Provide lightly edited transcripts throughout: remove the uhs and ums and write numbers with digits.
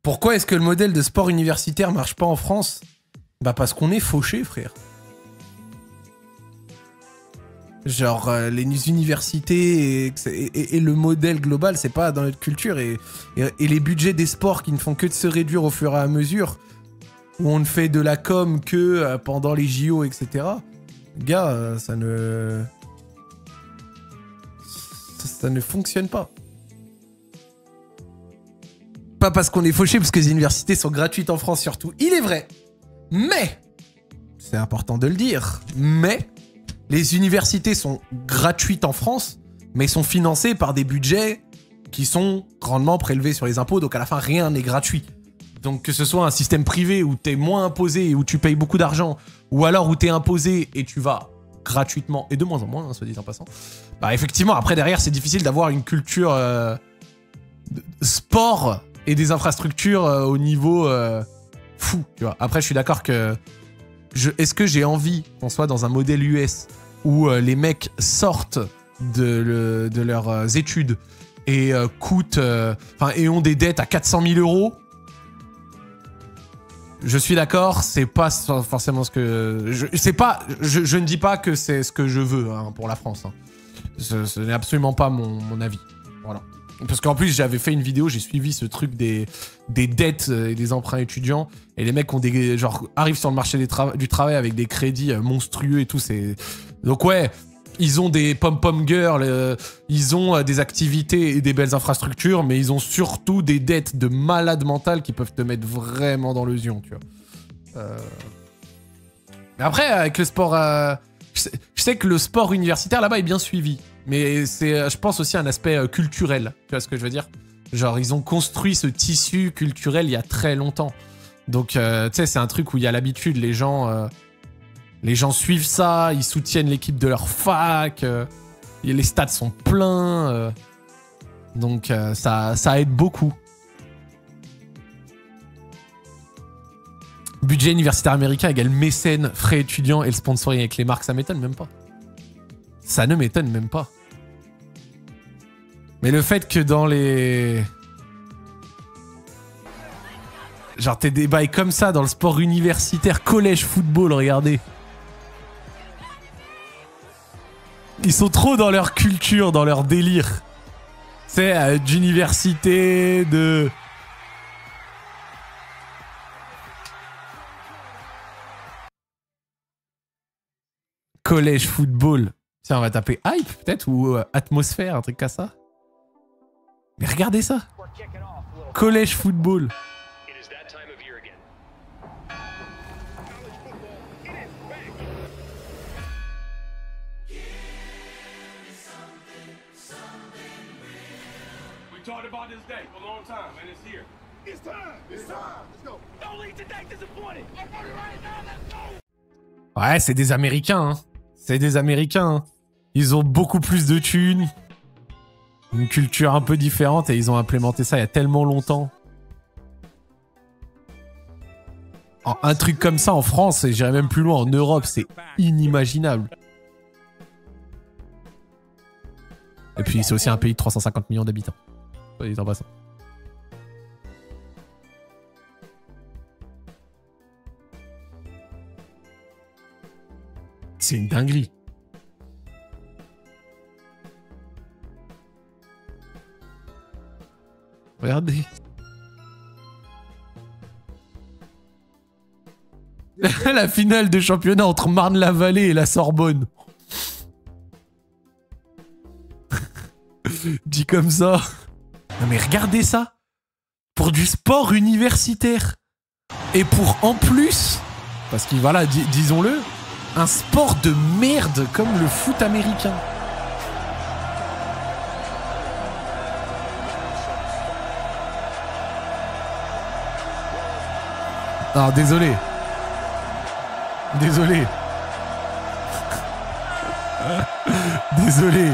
Pourquoi est-ce que le modèle de sport universitaire marche pas en France? Bah parce qu'on est fauché, frère. Genre, les universités et le modèle global, c'est pas dans notre culture. Et les budgets des sports qui ne font que de se réduire au fur et à mesure, où on ne fait de la com que pendant les JO, etc. Gars, ça ne fonctionne pas. Pas parce qu'on est fauché, parce que les universités sont gratuites en France surtout. Il est vrai. Mais, c'est important de le dire, mais les universités sont gratuites en France, mais sont financées par des budgets qui sont grandement prélevés sur les impôts, donc à la fin, rien n'est gratuit. Donc que ce soit un système privé où t'es moins imposé et où tu payes beaucoup d'argent, ou alors où t'es imposé et tu vas gratuitement, et de moins en moins, hein, soit dit en passant, bah effectivement, après derrière, c'est difficile d'avoir une culture sport et des infrastructures au niveau fou, tu vois. Après, je suis d'accord que... Est-ce que j'ai envie qu'on soit dans un modèle US où les mecs sortent de leurs études et coûtent... et ont des dettes à 400 000 euros? Je suis d'accord, c'est pas forcément ce que... Je ne dis pas que c'est ce que je veux hein, pour la France. Hein. Ce n'est absolument pas mon avis. Voilà. Parce qu'en plus, j'avais fait une vidéo, j'ai suivi ce truc des dettes et des emprunts étudiants. Et les mecs ont des, genre, arrivent sur le marché du travail avec des crédits monstrueux et tout. Donc ouais, ils ont des pom-pom girls, ils ont des activités et des belles infrastructures, mais ils ont surtout des dettes de malade mental qui peuvent te mettre vraiment dans le zion, tu vois. Mais après, avec le sport... je sais que le sport universitaire là-bas est bien suivi. Mais c'est, je pense, aussi un aspect culturel. Tu vois ce que je veux dire? Genre, ils ont construit ce tissu culturel il y a très longtemps. Donc, tu sais, c'est un truc où il y a l'habitude. Les gens suivent ça, ils soutiennent l'équipe de leur fac. Les stades sont pleins. Donc, ça aide beaucoup. Budget universitaire américain égale mécène, frais étudiants et le sponsoring avec les marques, ça m'étonne même pas. Ça ne m'étonne même pas. Mais le fait que dans les... Genre t'es des bails comme ça dans le sport universitaire, collège, football, regardez. Ils sont trop dans leur culture, dans leur délire. C'est d'université, de... Collège, football. Tiens, on va taper hype, peut-être, ou atmosphère, un truc comme ça. Mais regardez ça. Collège, football. Ouais, c'est des Américains, hein. C'est des Américains, hein. Ils ont beaucoup plus de thunes. Une culture un peu différente et ils ont implémenté ça il y a tellement longtemps. Un truc comme ça en France, et j'irais même plus loin, en Europe, c'est inimaginable. Et puis c'est aussi un pays de 350 millions d'habitants. Soit dit en passant. C'est une dinguerie. Regardez. La finale de championnat entre Marne-la-Vallée et la Sorbonne. Dit comme ça. Non mais regardez ça. Pour du sport universitaire. Et pour en plus, parce que voilà, disons-le, un sport de merde comme le foot américain. Ah, désolé. Désolé. Désolé.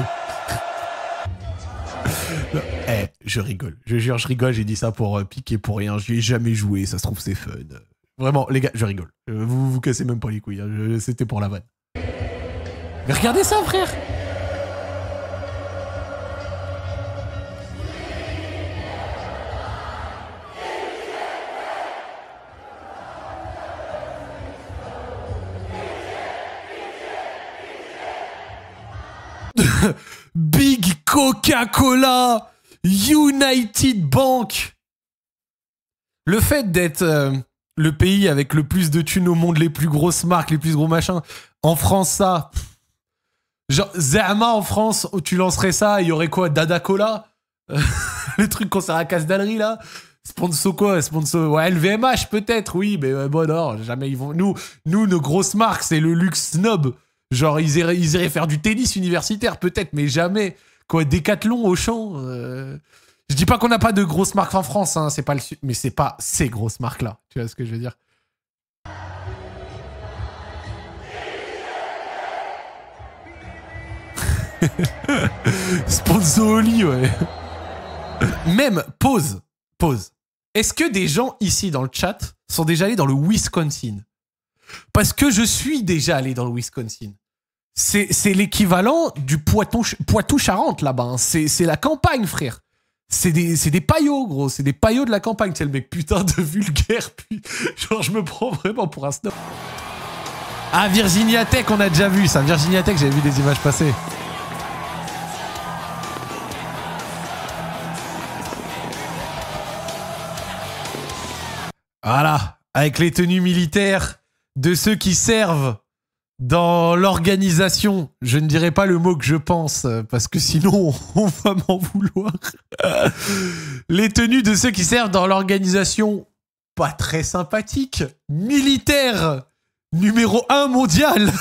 Eh, je rigole. Je jure, je rigole. J'ai dit ça pour piquer pour rien. J'y ai jamais joué. Ça se trouve, c'est fun. Vraiment, les gars, je rigole. Vous cassez même pas les couilles. Hein. C'était pour la vanne. Mais regardez ça, frère. Big Coca-Cola, United Bank. Le fait d'être le pays avec le plus de thunes au monde, les plus grosses marques, les plus gros machins, en France, ça... Genre, Zerma en France, où tu lancerais ça, il y aurait quoi? Dada Cola? Les trucs qu'on sert à Casse-Dallerie, là? Sponsor quoi? Sponsor... Ouais, LVMH, peut-être, oui, mais bon, non, jamais ils vont... Nous, nos grosses marques, c'est le luxe snob. Genre, ils iraient faire du tennis universitaire, peut-être, mais jamais. Quoi, Décathlon, Auchan... Je dis pas qu'on n'a pas de grosses marques en France, hein, c'est pas le... mais c'est pas ces grosses marques-là. Tu vois ce que je veux dire? Sponsor Oli, ouais. Même, pause. Est-ce que des gens ici dans le chat sont déjà allés dans le Wisconsin? Parce que je suis déjà allé dans le Wisconsin. C'est l'équivalent du Poitou-Charentes là-bas. Hein. C'est la campagne, frère. C'est des paillots, gros. C'est des paillots de la campagne. C'est le mec putain de vulgaire. Puis, genre, je me prends vraiment pour un snob. Ah, Virginia Tech, on a déjà vu ça. Virginia Tech, j'avais vu des images passer. Voilà, avec les tenues militaires de ceux qui servent dans l'organisation. Je ne dirai pas le mot que je pense, parce que sinon on va m'en vouloir. Les tenues de ceux qui servent dans l'organisation pas très sympathique, militaire, numéro 1 mondial.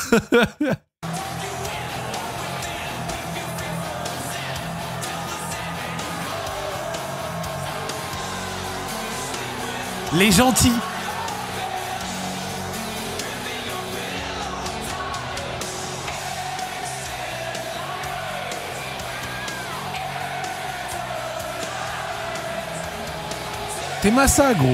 Les gentils. T'es massa, gros.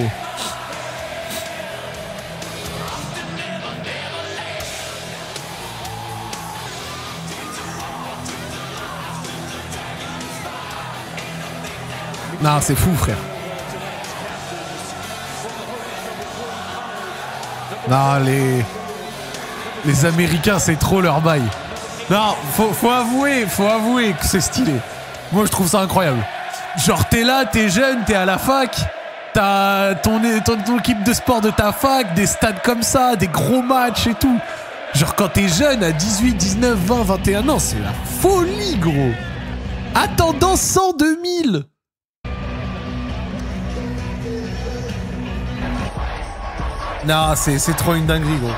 Non, c'est fou, frère. Non, les Américains, c'est trop leur bail. Non, faut avouer que c'est stylé. Moi, je trouve ça incroyable. Genre, t'es là, t'es jeune, t'es à la fac, t'as ton équipe de sport de ta fac, des stades comme ça, des gros matchs et tout. Genre, quand t'es jeune, à 18, 19, 20, 21 ans, c'est la folie, gros. Attendant 102 000. Non, c'est trop une dinguerie, gros.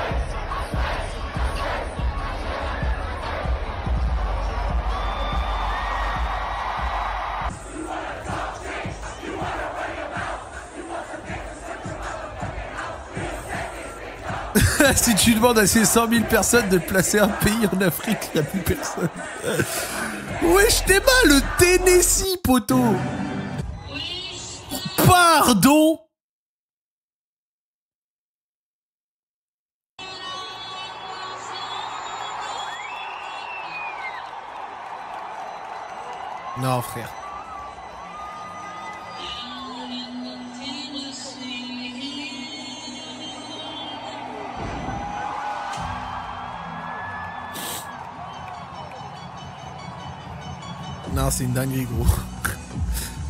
Si tu demandes à ces 100 000 personnes de placer un pays en Afrique, il n'y a plus personne. Wesh, t'es mal, le Tennessee, poteau. Pardon. Non, frère. Non, c'est une dinguerie, gros.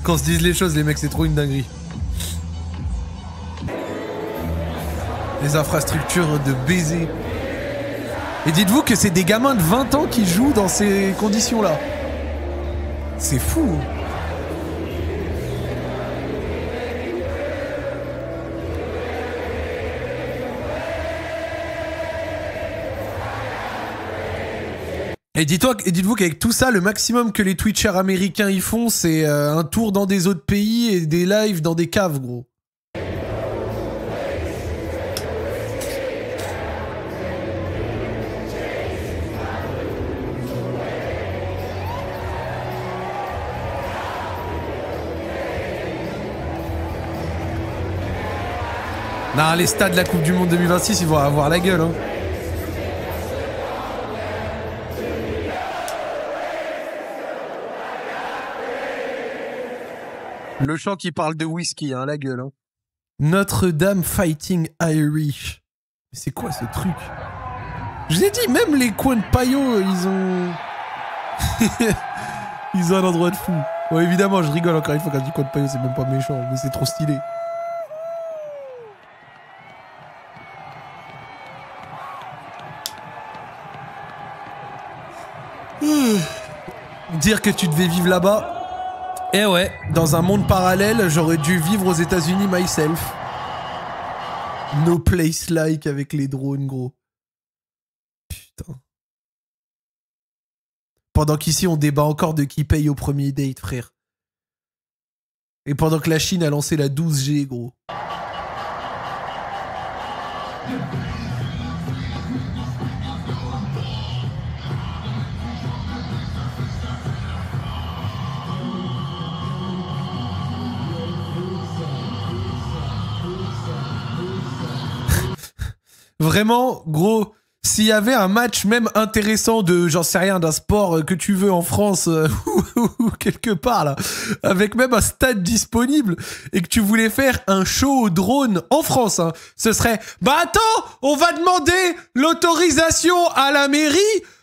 Quand on se disent les choses, les mecs, c'est trop une dinguerie. Les infrastructures de baiser. Et dites-vous que c'est des gamins de 20 ans qui jouent dans ces conditions-là. C'est fou. Et dites-vous qu'avec tout ça, le maximum que les Twitchers américains y font, c'est un tour dans des autres pays et des lives dans des caves, gros. Non, les stades de la Coupe du Monde 2026, ils vont avoir la gueule, hein. Le chant qui parle de whisky, hein, la gueule, hein. Notre-Dame Fighting Irish. C'est quoi ce truc? Je vous ai dit, même les coins de paillot, ils ont... Ils ont un endroit de fou. Bon, évidemment, je rigole encore une fois quand je dis Code Payot, c'est même pas méchant, mais c'est trop stylé. Dire que tu devais vivre là-bas. Eh ouais, dans un monde parallèle, j'aurais dû vivre aux États-Unis myself. No place like avec les drones, gros. Putain. Pendant qu'ici, on débat encore de qui paye au premier date, frère. Et pendant que la Chine a lancé la 12G, gros. Vraiment, gros, s'il y avait un match même intéressant de, j'en sais rien, d'un sport que tu veux en France ou quelque part là, avec même un stade disponible et que tu voulais faire un show au drone en France, hein, ce serait « Bah attends, on va demander l'autorisation à la mairie,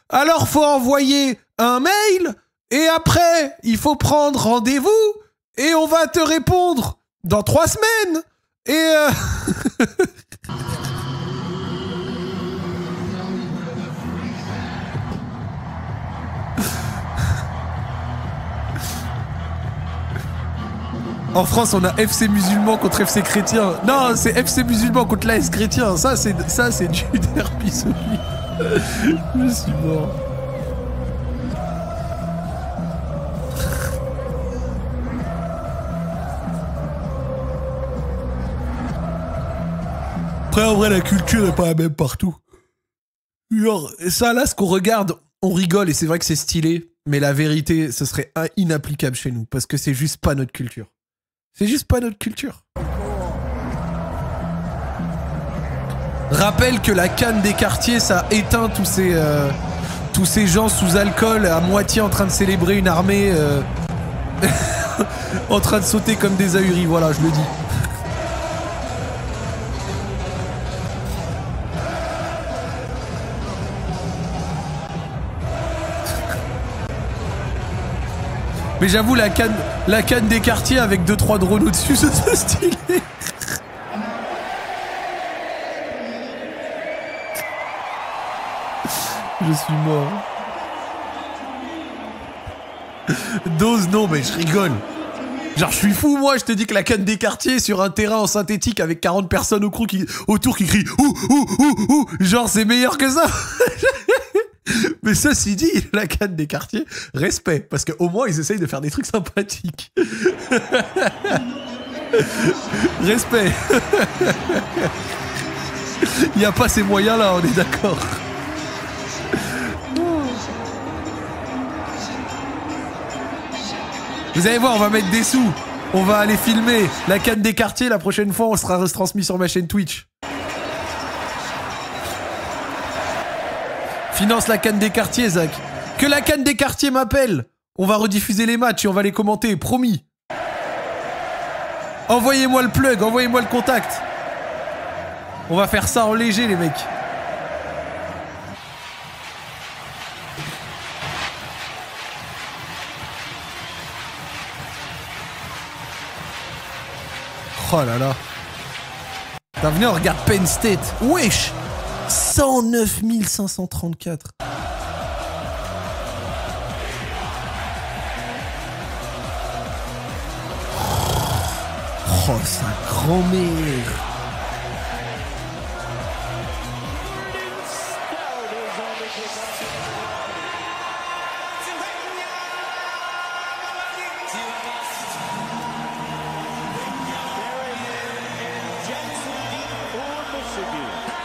alors faut envoyer un mail et après il faut prendre rendez-vous et on va te répondre dans 3 semaines et... En France, on a FC musulman contre FC chrétien. Non, c'est FC musulman contre l'AS chrétien. Ça, c'est du derby solide. Je suis mort. Après, en vrai, la culture n'est pas la même partout. Genre, ça, là, ce qu'on regarde, on rigole et c'est vrai que c'est stylé. Mais la vérité, ce serait inapplicable chez nous. Parce que c'est juste pas notre culture. C'est juste pas notre culture. Rappelle que la canne des quartiers, ça a éteint tous ces gens sous alcool, à moitié en train de célébrer une armée, en train de sauter comme des ahuris. Voilà, je le dis. Mais j'avoue, la canne des quartiers avec 2-3 drones au-dessus, c'est stylé. Je suis mort. Dose, non, mais je rigole. Genre, je suis fou, moi, je te dis que la canne des quartiers sur un terrain en synthétique avec 40 personnes autour qui crient « Ouh, ouh, ouh, ouh !» Genre, c'est meilleur que ça. Mais ceci dit, la canne des quartiers, respect, parce qu'au moins ils essayent de faire des trucs sympathiques. Respect. Il n'y a pas ces moyens-là, on est d'accord. Vous allez voir, on va mettre des sous. On va aller filmer la canne des quartiers. La prochaine fois, on sera retransmis sur ma chaîne Twitch. Finance la canne des quartiers, Zach. Que la canne des quartiers m'appelle. On va rediffuser les matchs et on va les commenter, promis. Envoyez-moi le plug, envoyez-moi le contact. On va faire ça en léger, les mecs. Oh là là. T'as venu, on regarde Penn State. Wesh. 109 534. Oh, sa grand-mère.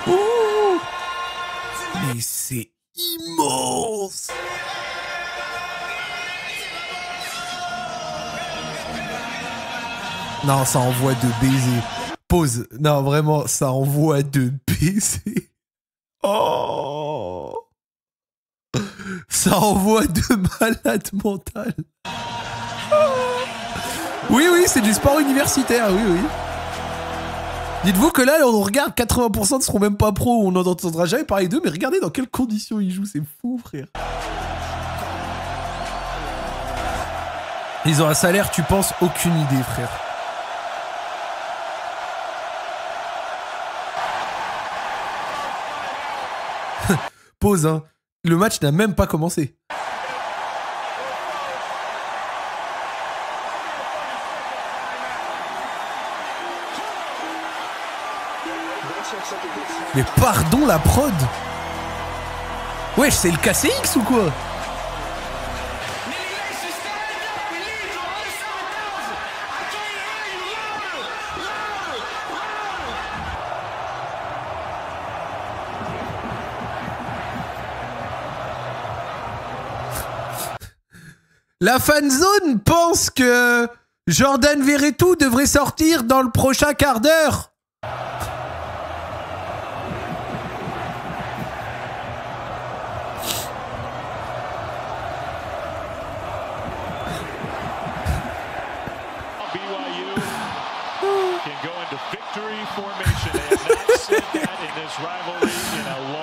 Ouh. Mais c'est immense. Non, ça envoie de baiser. Pause. Non, vraiment, ça envoie de baiser. Oh. Ça envoie de malade mental. Oh. Oui, oui, c'est du sport universitaire, oui, oui. Dites-vous que là, on regarde, 80% ne seront même pas pros, on n'entendra jamais parler d'eux, mais regardez dans quelles conditions ils jouent, c'est fou, frère. Ils ont un salaire, tu penses, aucune idée, frère. Pause, hein. Le match n'a même pas commencé. Mais pardon la prod. Wesh, c'est le KCX ou quoi? La fanzone pense que Jordan Verretou devrait sortir dans le prochain quart d'heure.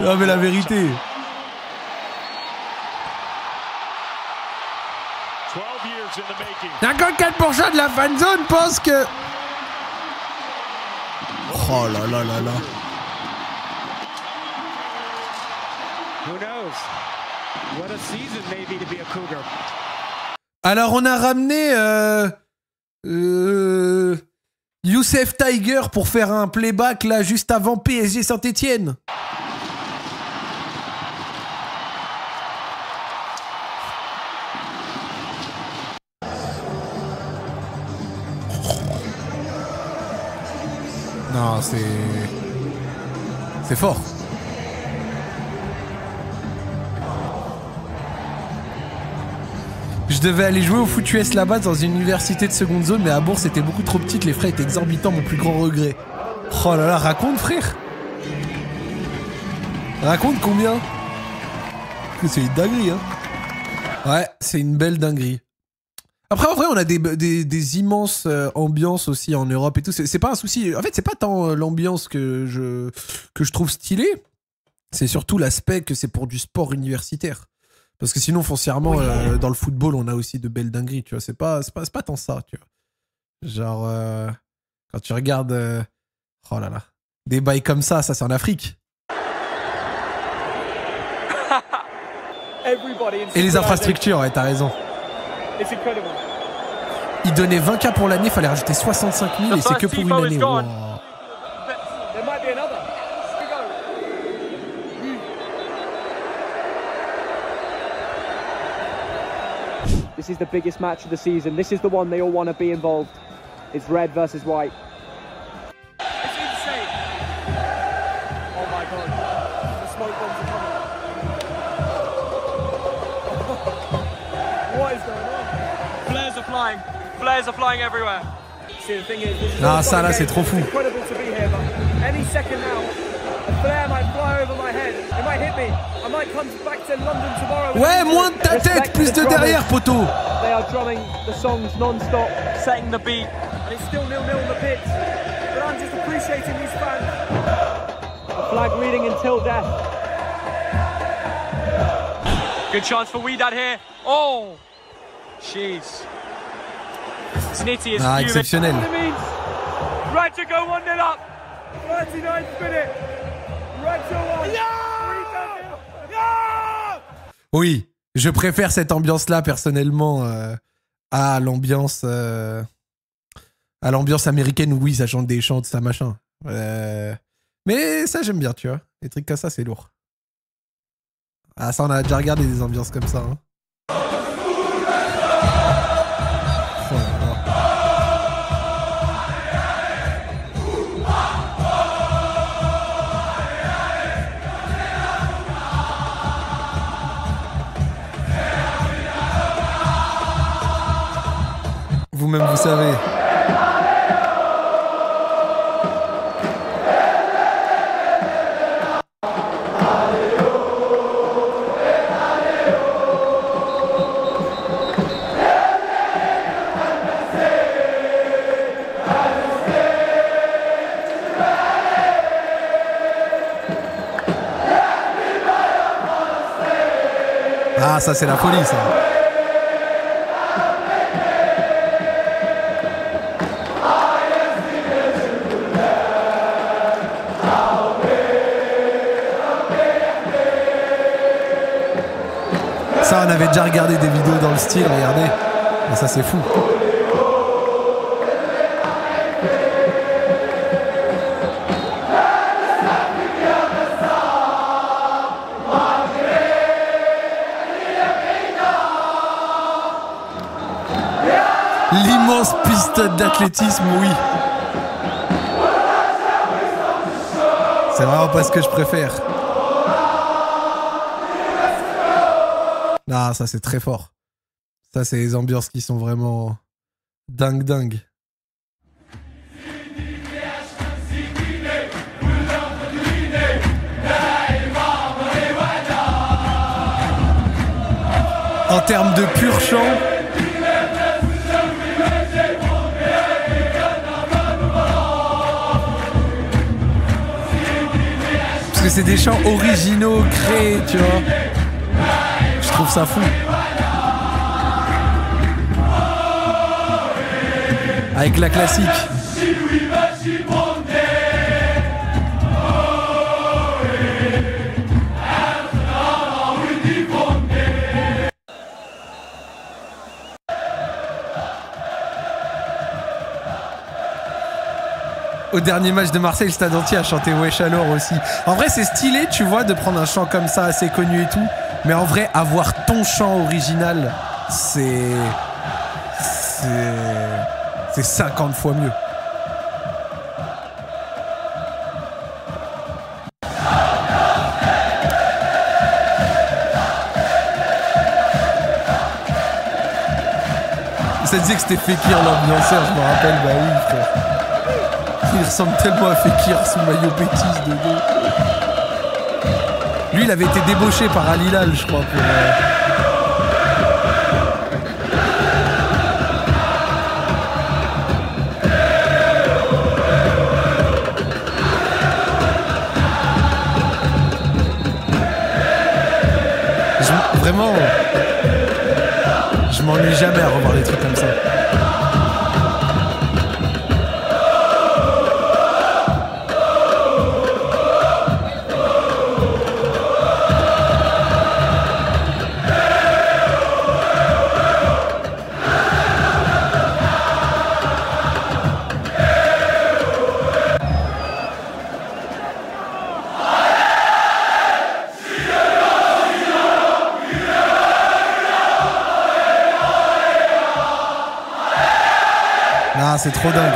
Non mais la vérité. 54% de la fanzone pense que... Oh là là là là. Alors on a ramené Youssef Tiger pour faire un playback là juste avant PSG Saint-Etienne. Non, c'est fort. Je devais aller jouer au foot US là-bas dans une université de seconde zone, mais à Bourg c'était beaucoup trop petite, les frais étaient exorbitants, mon plus grand regret. Oh là là, raconte frère. Raconte combien? C'est une dinguerie, hein. Ouais, c'est une belle dinguerie. Après, en vrai, on a des immenses ambiances aussi en Europe et tout. C'est pas un souci. En fait, c'est pas tant l'ambiance que je trouve stylée. C'est surtout l'aspect que c'est pour du sport universitaire. Parce que sinon, foncièrement, dans le football, on a aussi de belles dingueries, tu vois. C'est pas tant ça, tu vois. Genre, quand tu regardes... oh là là. Des bails comme ça c'est en Afrique. Et les infrastructures, ouais, t'as raison. Il donnait 20K pour l'année, fallait rajouter 65 000 et c'est que pour une année. Wow. This is the biggest match of the season. This is the one they all want to be involved. It's red versus white. It's insane. Oh my god. The smoke bombs are coming. What is going on? Flares are flying. Flares are flying everywhere. See, the thing is, non, ça là, c'est trop fou. Incredible to be here, but any second now, a flare might fly over my head. It might hit me. I might come back to London tomorrow. Ouais, moins de ta tête, plus de derrière, poteau. They are drumming the songs non-stop, setting the beat, and it's still 0-0 on the pitch. But I'm just appreciating these fans. A flag reading until death. Good chance for Weedad here. Oh, jeez. Snitty is exceptionnel. Right to go 1-0 up. 39th minute. Right to 1. Oui, je préfère cette ambiance-là personnellement à l'ambiance américaine où oui, ça chante des chants, ça machin. Mais ça j'aime bien, tu vois. Les trucs comme ça, c'est lourd. Ah, ça on a déjà regardé des ambiances comme ça. Hein. Vous-même, vous savez. Ah, ça, c'est la folie, ça. on avait déjà regardé des vidéos dans le style, regardez. Et ça, c'est fou. L'immense piste d'athlétisme, oui. C'est vraiment pas ce que je préfère. Ah, ça c'est très fort. Ça c'est les ambiances qui sont vraiment dingue. En termes de pur chant, parce que c'est des chants originaux, créés, tu vois. Je trouve ça fou. Avec la classique. Au dernier match de Marseille, le stade entier a chanté Wesh alors aussi. En vrai, c'est stylé, tu vois, de prendre un chant comme ça, assez connu et tout. Mais en vrai, avoir ton chant original, c'est 50 fois mieux. Ça disait que c'était Fekir l'ambianceur, je me rappelle, bah oui frère. Il ressemble tellement à Fekir, son maillot bêtise de dos. Lui, il avait été débauché par Al Hilal, je crois, pour... Vraiment, je m'ennuie jamais à revoir des trucs comme ça. Ah, c'est trop dingue.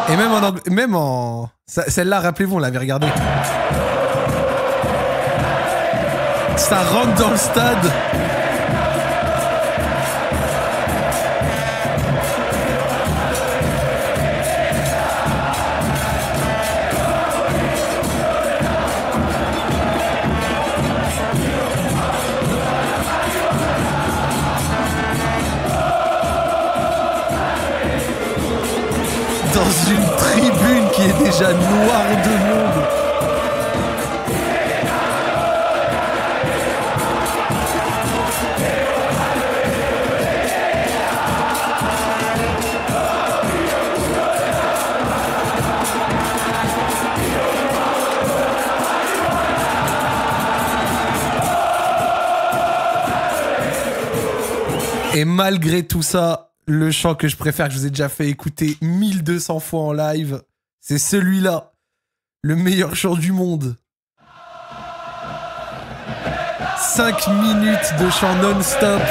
Et même en anglais, même en... Celle-là, rappelez-vous, on l'avait regardée. Ça rentre dans le stade. Dans une tribune qui est déjà noire de monde. Et malgré tout ça, le chant que je préfère, que je vous ai déjà fait écouter 1200 fois en live, c'est celui-là. Le meilleur chant du monde. 5 minutes de chant non-stop.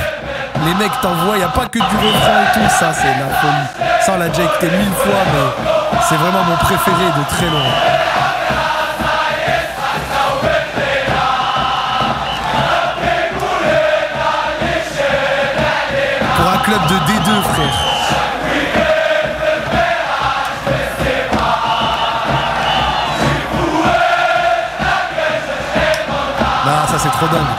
Les mecs t'envoient, il n'y a pas que du refrain et tout. Ça, c'est la folie. Ça, on l'a déjà écouté 1000 fois, mais c'est vraiment mon préféré de très loin. Pour un club de D2, frère. Non, ça c'est trop dingue.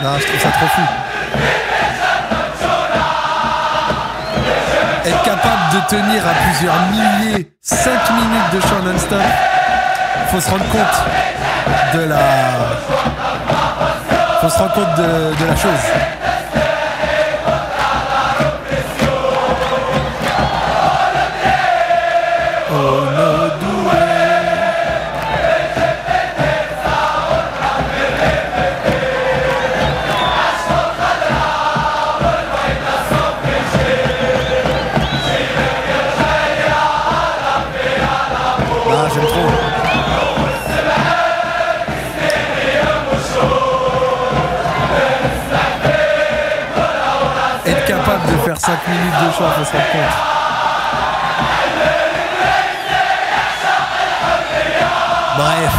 Non, je trouve ça trop fou. Être capable de tenir à plusieurs milliers 5 minutes de chant non-stop, faut se rendre compte de la... Faut se rendre compte de la chose. Oh no, ah, j'aime trop. Être capable de faire 5 minutes de chant, faut se rendre compte. Bref.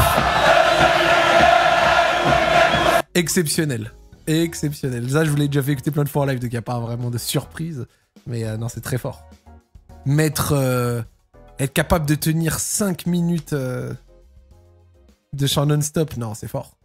Exceptionnel. Exceptionnel. Ça, je vous l'ai déjà fait écouter plein de fois en live, donc il n'y a pas vraiment de surprise. Mais non, c'est très fort. Être capable de tenir 5 minutes de chant non-stop, non, c'est fort.